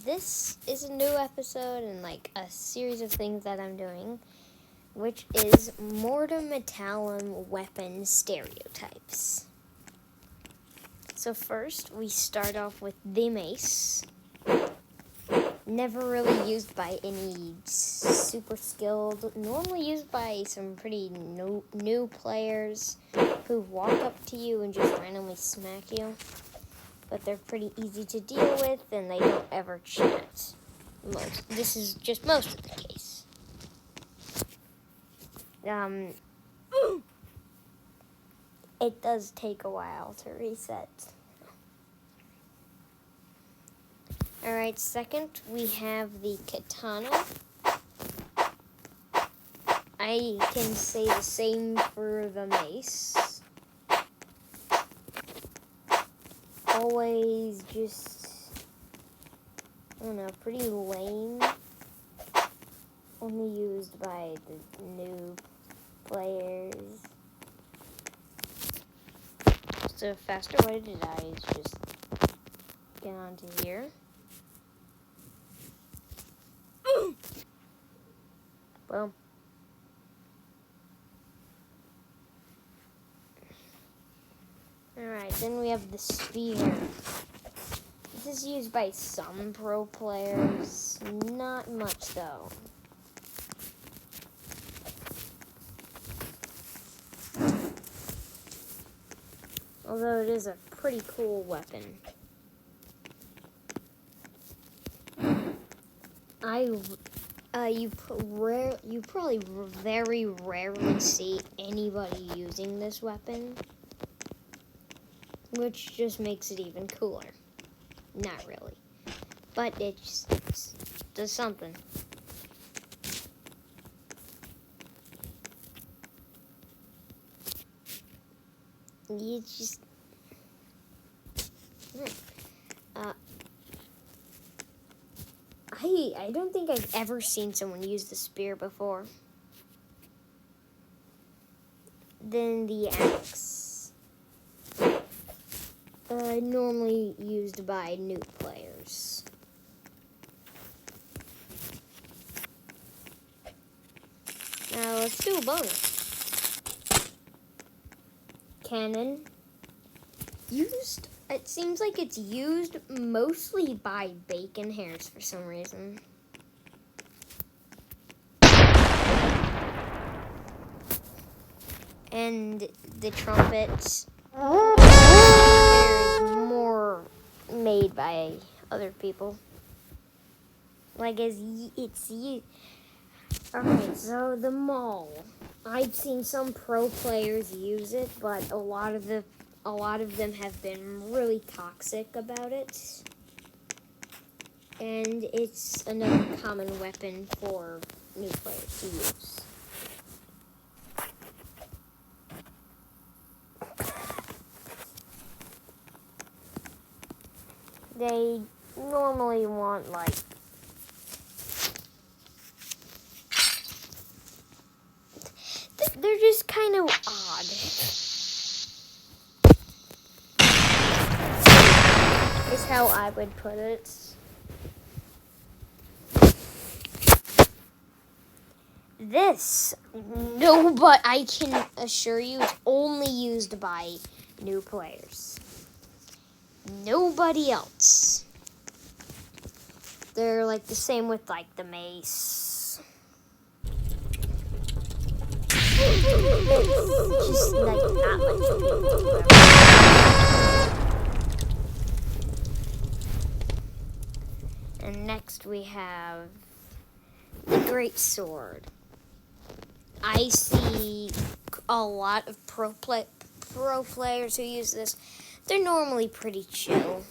this is a new episode and like a series of things that I'm doing, which is Mortem Metallum weapon stereotypes. So first, we start off with the Mace. Never really used by any super skilled, normally used by some pretty new players who walk up to you and just randomly smack you. But they're pretty easy to deal with and they don't ever chat. This is just most of the case. It does take a while to reset. Alright, second we have the Katana. I can say the same for the Mace. Always just, I don't know, pretty lame. Only used by the new players. So a faster way to die is just get onto here. Boom. Alright, then we have the spear. This is used by some pro players, not much though. Although it is a pretty cool weapon. You probably very rarely see anybody using this weapon, which just makes it even cooler. Not really, but it just does something. You just I don't think I've ever seen someone use the spear before. Then the axe. Normally used by new players. Now let's do a bonus. Canon. It seems like it's used mostly by bacon hairs for some reason. And the trumpet. There's more made by other people. Like it's alright, so the maul. I've seen some pro players use it, but a lot of them have been really toxic about it. And it's another common weapon for new players to use. They normally want like they're just kind of odd. Is how I would put it. This, no, but I can assure you it's only used by new players. Nobody else. They're like the same with like the Mace. It's just like not much people. And next we have the Great Sword. I see a lot of pro players who use this. They're normally pretty chill.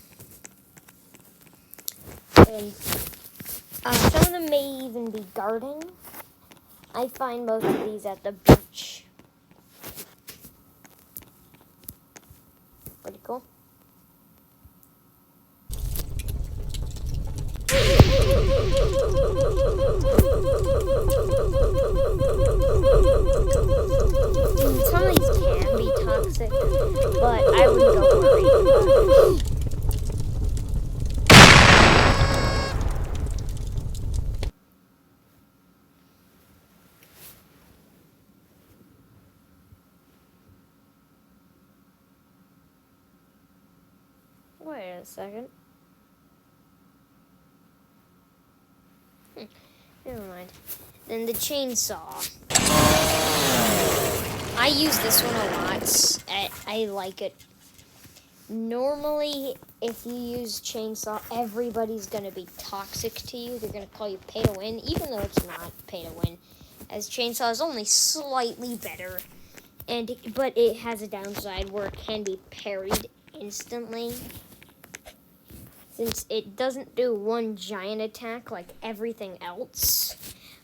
And some of them may even be guarding. I find most of these at the beach. Pretty cool. Some of these can be toxic, but I wouldn't go worry. Wait a second. Never mind. Then the chainsaw. I use this one a lot. I like it. Normally, if you use chainsaw, everybody's going to be toxic to you. They're going to call you pay to win, even though it's not pay to win. As chainsaw is only slightly better. But it has a downside where it can be parried instantly. Since it doesn't do one giant attack like everything else,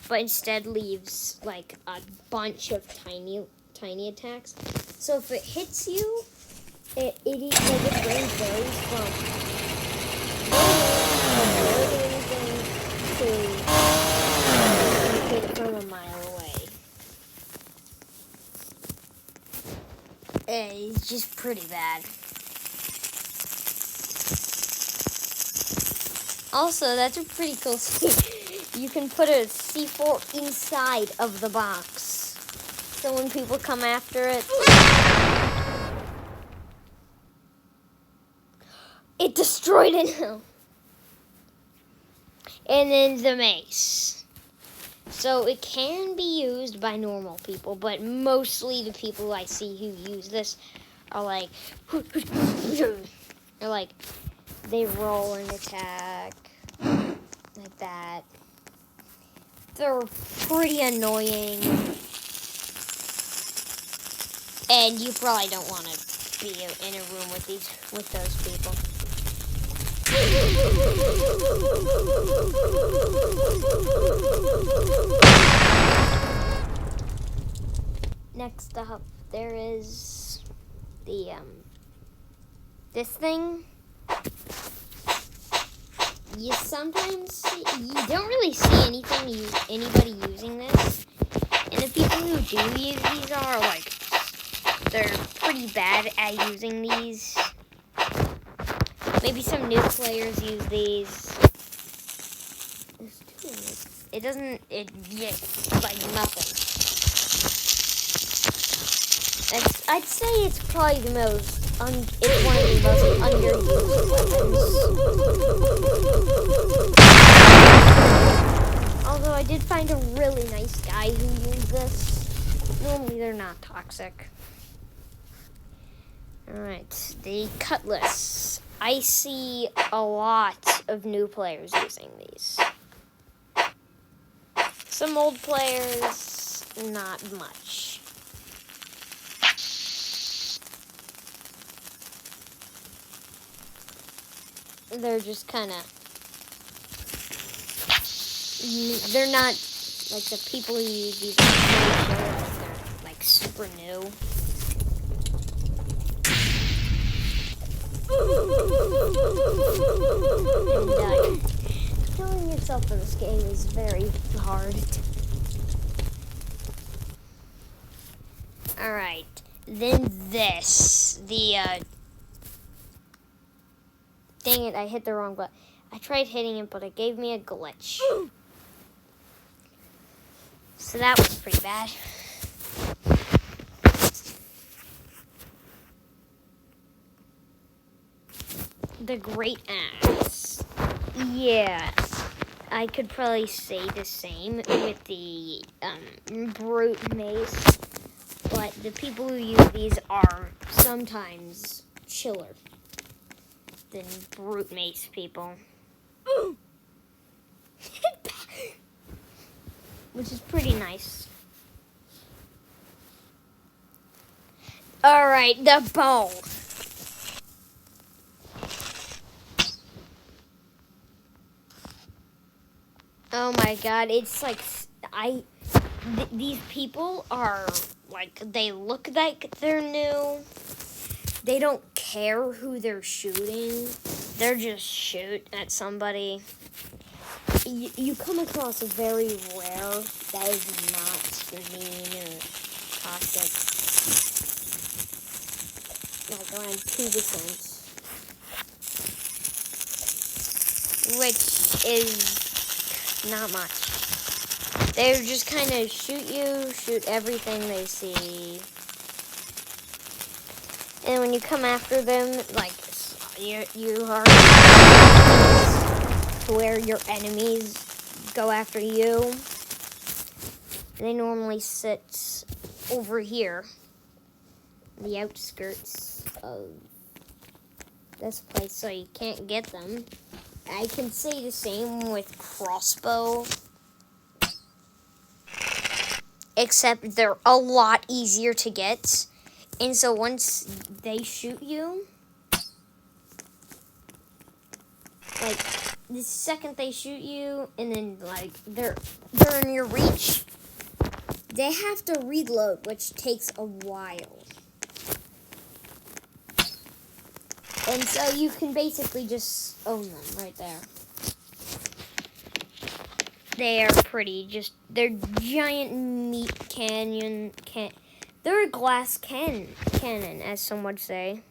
but instead leaves like a bunch of tiny attacks. So if it hits you, its range varies from anything to hit it from a mile away. It's just pretty bad. Also, that's a pretty cool thing. You can put a C4 inside of the box. So when people come after it, it destroyed it now. And then the mace. So it can be used by normal people, but mostly the people I see who use this are like, they roll an attack like that. They're pretty annoying. And you probably don't want to be in a room with those people. Next up, there is the this thing. You don't really see anybody using this, and the people who do use these are like, they're pretty bad at using these. Maybe some new players use these. It's like nothing. I'd say it's probably the most. It's one of the most underused weapons. Although I did find a really nice guy who used this. Normally they're not toxic. Alright, the Cutlass. I see a lot of new players using these. Some old players, not much. They're just kind of, they're not, like the people who use these, they're like super new. And killing yourself in this game is very hard. Alright, then this, dang it, I hit the wrong button. I tried hitting it, but it gave me a glitch. So that was pretty bad. The Great Axe. Yeah, I could probably say the same with the Brut Mace, but the people who use these are sometimes chiller than Brut Mace people. Which is pretty nice. Alright, the bow. Oh my god, it's like, these people are, like, they look like they're new. They don't care who they're shooting. They're just shoot at somebody. You come across a very rare that is not mean or toxic. Like around 2%. Which is not much. They're just kind of shoot everything they see. And when you come after them, like, you are where your enemies go after you. They normally sit over here, the outskirts of this place, so you can't get them. I can say the same with crossbow, except they're a lot easier to get. And so once they shoot you, like the second they shoot you, and then like they're in your reach, they have to reload, which takes a while. And so you can basically just own them right there. They are pretty, they're giant meat canyon, they're a glass cannon, as some would say.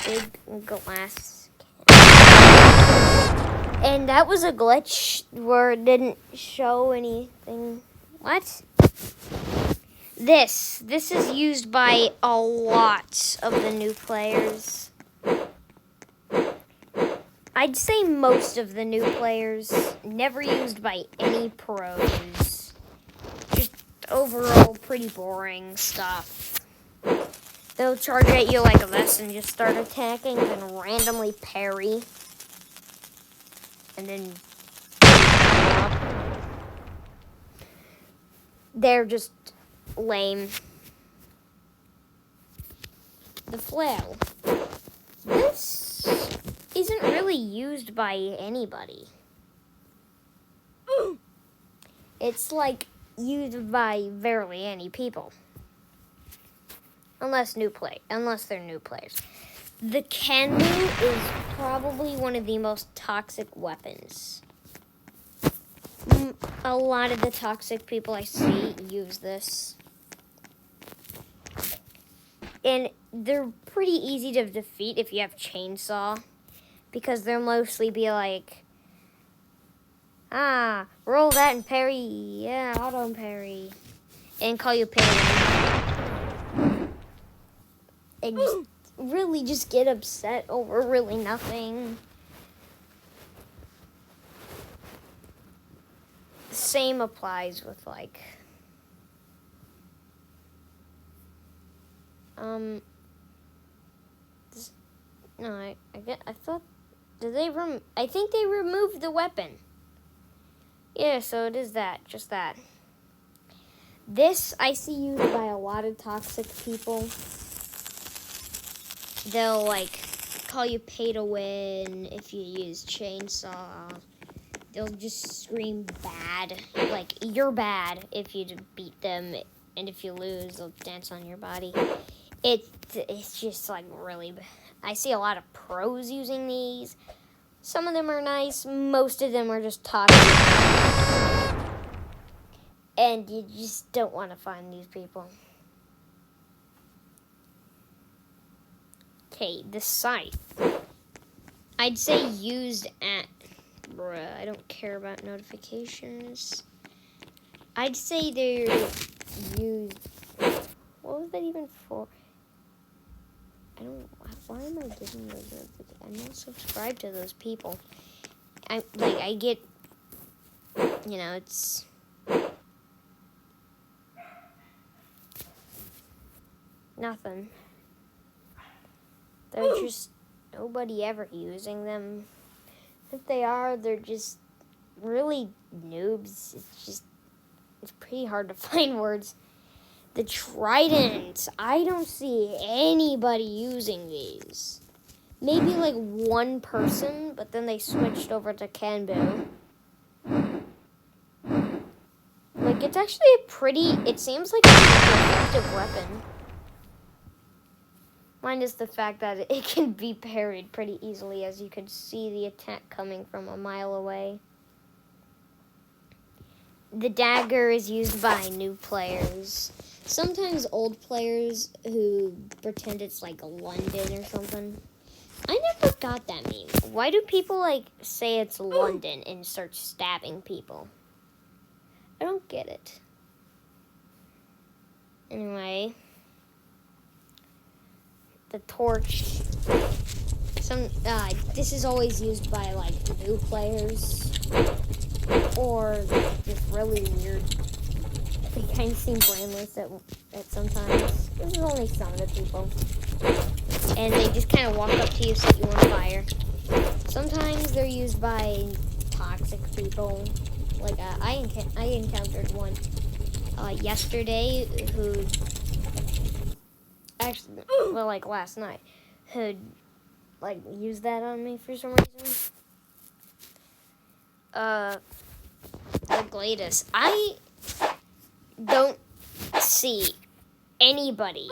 Big glass cannon. And that was a glitch where it didn't show anything. What? This is used by a lot of the new players. I'd say most of the new players, never used by any pros. Just overall pretty boring stuff. They'll charge at you like this and just start attacking and randomly parry. And then they're just lame. The flail. This isn't really used by anybody. It's like used by barely any people. Unless they're new players. The canoe is probably one of the most toxic weapons. A lot of the toxic people I see use this. And they're pretty easy to defeat if you have chainsaw. Because they'll mostly be like, roll that and parry. Yeah, auto parry. And call you parry. And just get upset over really nothing. The same applies with like I thought, I think they removed the weapon. Yeah, so it is that, just that. This I see used by a lot of toxic people. They'll like call you pay to win if you use chainsaw. They'll just scream bad, like you're bad if you beat them, and if you lose, they'll dance on your body. It's just like really bad. I see a lot of pros using these. Some of them are nice. Most of them are just toxic. And you just don't want to find these people. Okay, the scythe. I'd say used at... Bruh, I don't care about notifications. I'd say they're used... What was that even for? Why am I giving those notifications? I'm not subscribed to those people. I get... it's... Nothing. They're just nobody ever using them. If they are, they're just really noobs. It's pretty hard to find words. The Trident. I don't see anybody using these. Maybe like one person, but then they switched over to Kanbo. Like, it's actually it seems like a pretty effective weapon. Minus the fact that it can be parried pretty easily, as you can see the attack coming from a mile away. The dagger is used by new players. Sometimes old players who pretend it's like London or something. I never got that meme. Why do people say it's London and start stabbing people? I don't get it. Anyway. the torch. This is always used by like new players or just really weird. They kind of seem brainless at sometimes. This is only some of the people, and they just kind of walk up to you, set you on fire. Sometimes they're used by toxic people. Like I encountered one yesterday who actually, well, like last night, who like used that on me for some reason. The Gladys. I don't see anybody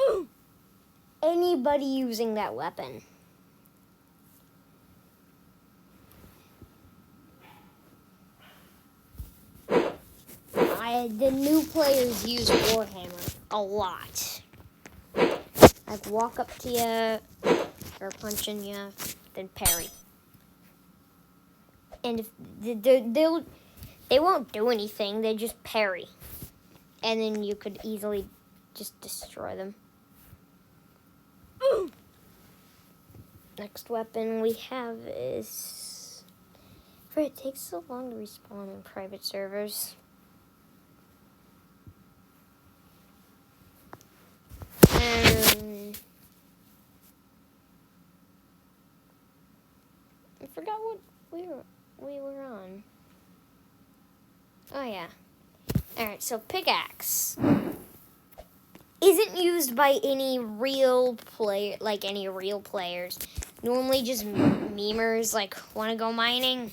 using that weapon. The new players use Warhammer a lot. Like walk up to you, or punching you, then parry. And if they won't do anything, they just parry. And then you could easily just destroy them. Next weapon we have is... It takes so long to respawn in private servers. I forgot what we were on. Oh yeah. Alright, so pickaxe isn't used by any real players. Normally just memers like want to go mining.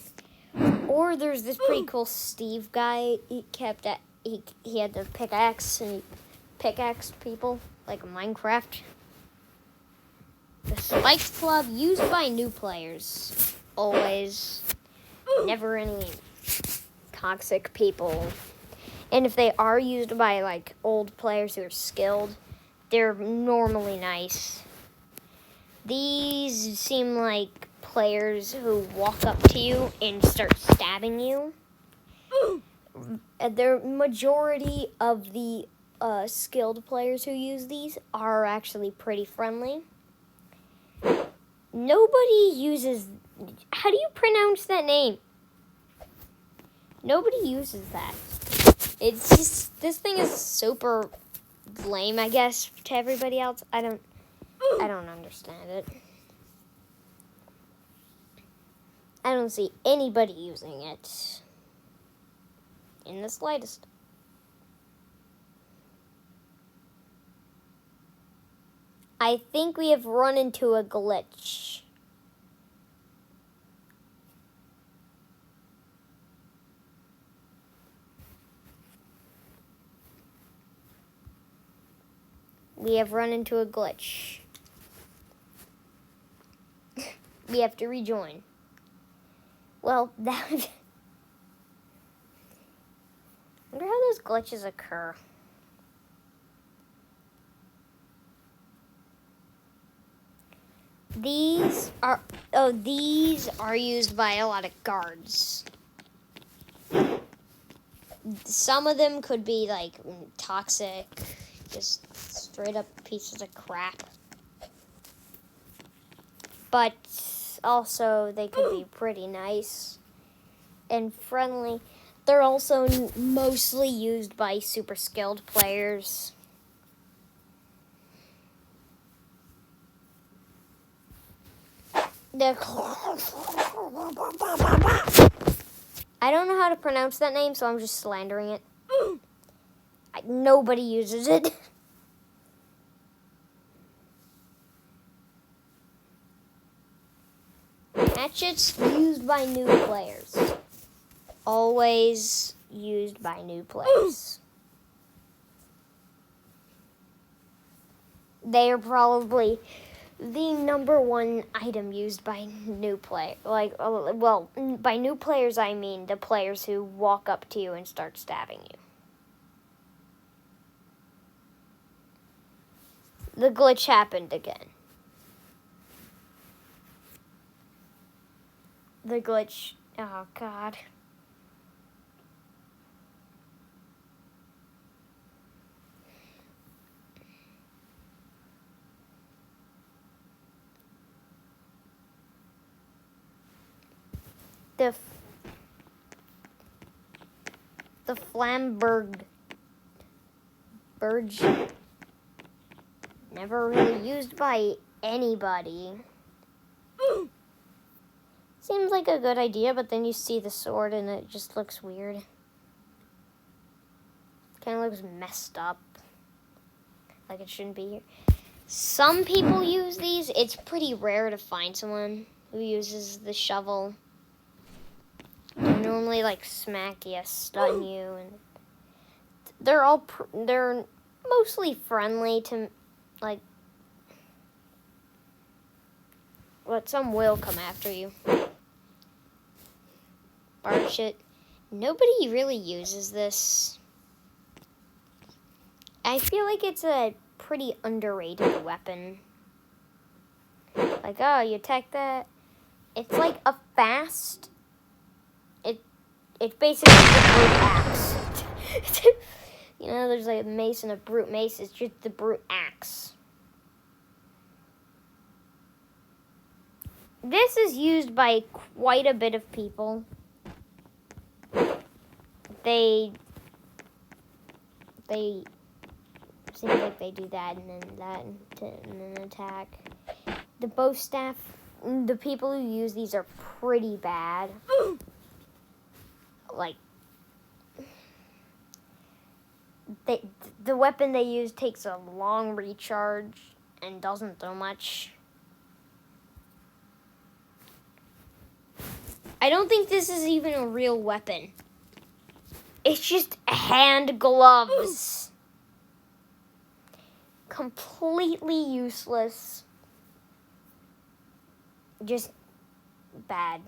Or there's this pretty cool Steve guy. He had the pickaxe and he pickaxed people like Minecraft. The Spikes Club used by new players. Always. Never any toxic people. And if they are used by like old players who are skilled, they're normally nice. These seem like players who walk up to you and start stabbing you. The majority of the skilled players who use these are actually pretty friendly. Nobody uses... How do you pronounce that name? Nobody uses that. It's just... This thing is super lame, I guess, to everybody else. I don't understand it. I don't see anybody using it in the slightest. I think we have run into a glitch. We have run into a glitch. We have to rejoin. Well, that... I wonder how those glitches occur. These are used by a lot of guards. Some of them could be like toxic, just straight up pieces of crap. But also they could be pretty nice and friendly. They're also mostly used by super skilled players. I don't know how to pronounce that name, so I'm just slandering it. Nobody uses it. Hatchets used by new players. Always used by new players. They are probably the number one item used by new players. Well, by new players I mean the players who walk up to you and start stabbing you. The glitch happened again. The glitch, oh God. the Flamberg Burge, never really used by anybody. Seems like a good idea, but then you see the sword and it just looks weird. Kind of looks messed up. Like it shouldn't be here. Some people use these. It's pretty rare to find someone who uses the shovel. They normally like smack you, stun you, and they're mostly friendly to like, but some will come after you. Bar shit. Nobody really uses this. I feel like it's a pretty underrated weapon. Like, oh, you attack that. It's like a fast. It's basically the Brut Axe. You know, there's like a mace and a brute mace. It's just the Brut Axe. This is used by quite a bit of people. They seems like they do that and then that and then attack. The bow staff, the people who use these are pretty bad. Like, the weapon they use takes a long recharge and doesn't do much. I don't think this is even a real weapon. It's just hand gloves. Completely useless. Just bad.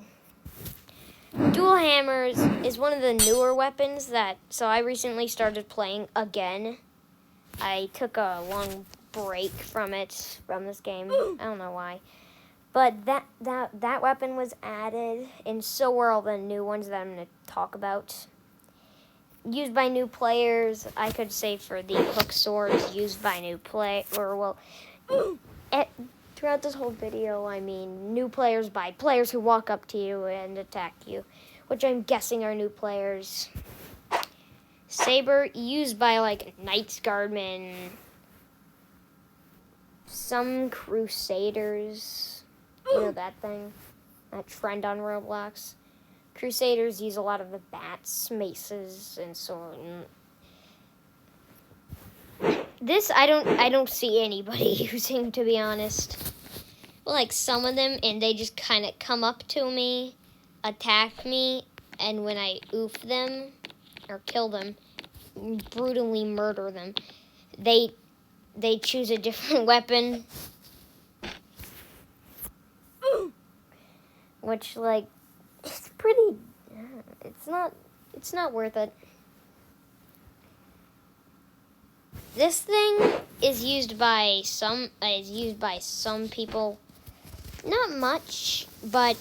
Dual hammers is one of the newer weapons so I recently started playing again. I took a long break from this game. I don't know why. But that weapon was added, and so were all the new ones that I'm going to talk about. Used by new players, I could say for the hook swords, used by new throughout this whole video, I mean new players by players who walk up to you and attack you, which I'm guessing are new players. Saber, used by like Knights Guardmen, some Crusaders, you know that thing, that trend on Roblox. Crusaders use a lot of the bats, maces, and so on. This I don't see anybody using, to be honest. Well, like some of them, and they just kind of come up to me, attack me, and when I oof them or kill them, brutally murder them, they choose a different weapon, which like. It's not worth it. This thing is used by some people. Not much, but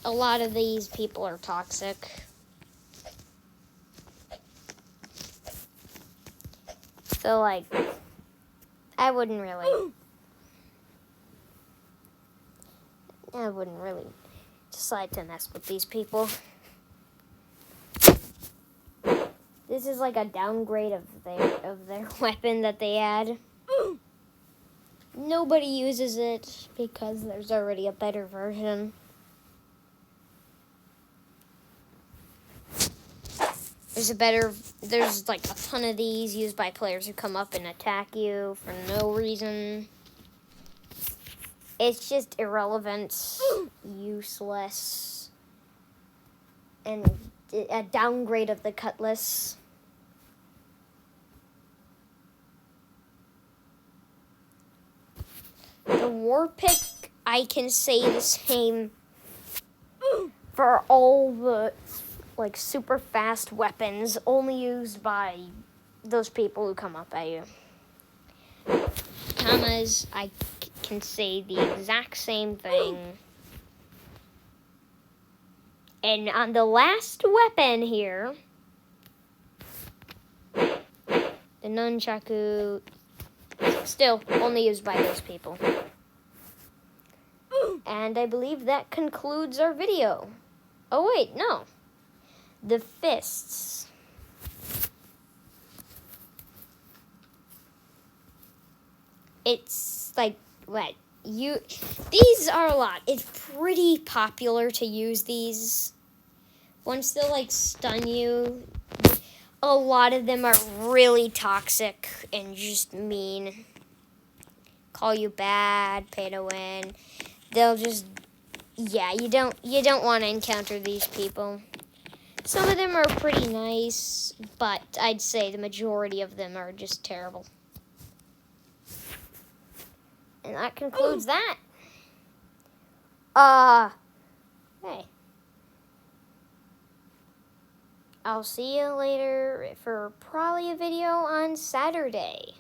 a lot of these people are toxic. So like I wouldn't really decide to mess with these people. This is like a downgrade of their weapon that they add. Nobody uses it because there's already a better version. There's like a ton of these used by players who come up and attack you for no reason. It's just irrelevant, useless, and a downgrade of the Cutlass. The War Pick, I can say the same for all the like super fast weapons, only used by those people who come up at you. Katanas, I can say the exact same thing. And on the last weapon here, the nunchaku, still only used by those people. And I believe that concludes our video. Oh, wait, no. The fists. It's like, what? These are a lot. It's pretty popular to use these. Once they'll, like, stun you, a lot of them are really toxic and just mean. Call you bad, pay to win. They'll just, yeah, you don't want to encounter these people. Some of them are pretty nice, but I'd say the majority of them are just terrible. And that concludes that. Hey. I'll see you later for probably a video on Saturday.